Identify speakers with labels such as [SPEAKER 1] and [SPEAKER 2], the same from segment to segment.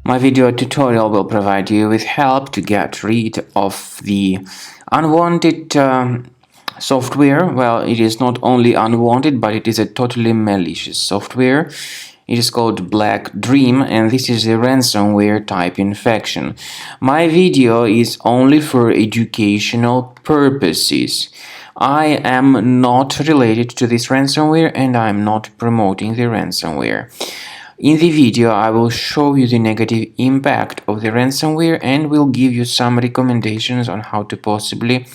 [SPEAKER 1] My video tutorial will provide you with help to get rid of the unwanted software. Well, it is not only unwanted, but it is a totally malicious software. It is called BlackDream, and this is a ransomware type infection. My video is only for educational purposes. I am not related to this ransomware, and I am not promoting the ransomware. In the video, I will show you the negative impact of the ransomware and will give you some recommendations on how to possibly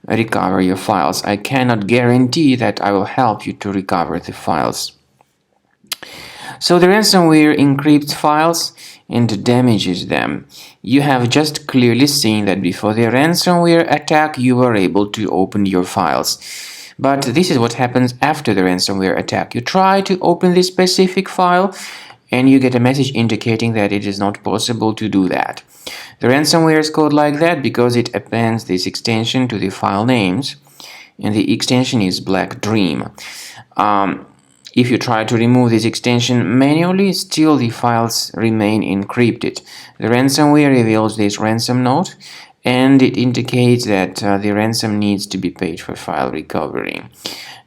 [SPEAKER 1] recover your files. I cannot guarantee that I will help you to recover the files. So the ransomware encrypts files and damages them. You have just clearly seen that before the ransomware attack, you were able to open your files. But this is what happens after the ransomware attack. You try to open this specific file and you get a message indicating that it is not possible to do that. The ransomware is called like that because it appends this extension to the file names, and the extension is BlackDream. If you try to remove this extension manually, still the files remain encrypted. The ransomware reveals this ransom note, and it indicates that the ransom needs to be paid for file recovery.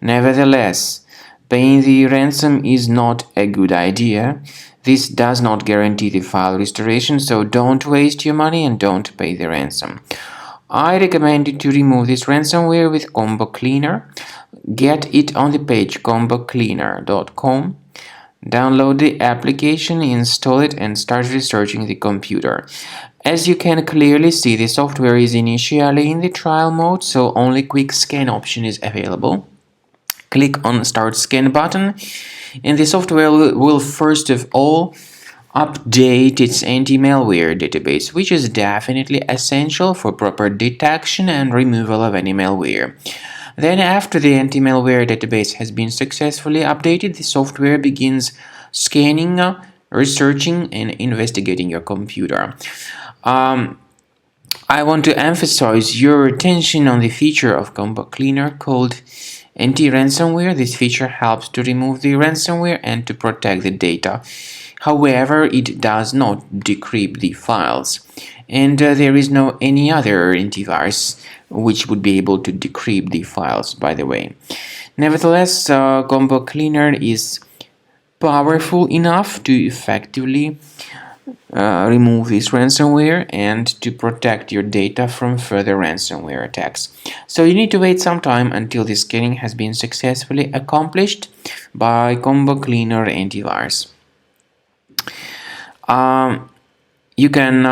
[SPEAKER 1] Nevertheless, paying the ransom is not a good idea. This does not guarantee the file restoration, so don't waste your money and don't pay the ransom. I recommend you to remove this ransomware with Combo Cleaner. Get it on the page combocleaner.com. Download the application, install it, and start researching the computer. As you can clearly see, the software is initially in the trial mode, so only quick scan option is available. Click on Start Scan button, and the software will first of all update its anti-malware database, which is definitely essential for proper detection and removal of any malware. Then, after the anti-malware database has been successfully updated, the software begins scanning, researching, and investigating your computer. I want to emphasize your attention on the feature of Combo Cleaner called Anti-Ransomware. This feature helps to remove the ransomware and to protect the data. However, it does not decrypt the files, and there is no any other antivirus which would be able to decrypt the files, by the way. Nevertheless, Combo Cleaner is powerful enough to effectively remove this ransomware and to protect your data from further ransomware attacks. So you need to wait some time until the scanning has been successfully accomplished by Combo Cleaner Antivirus. You can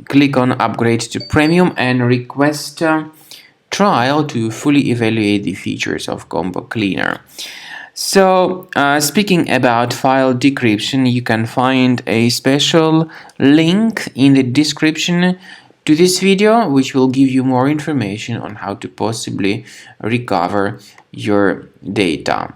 [SPEAKER 1] click on Upgrade to Premium and request trial to fully evaluate the features of Combo Cleaner. So, speaking about file decryption, you can find a special link in the description to this video, which will give you more information on how to possibly recover your data.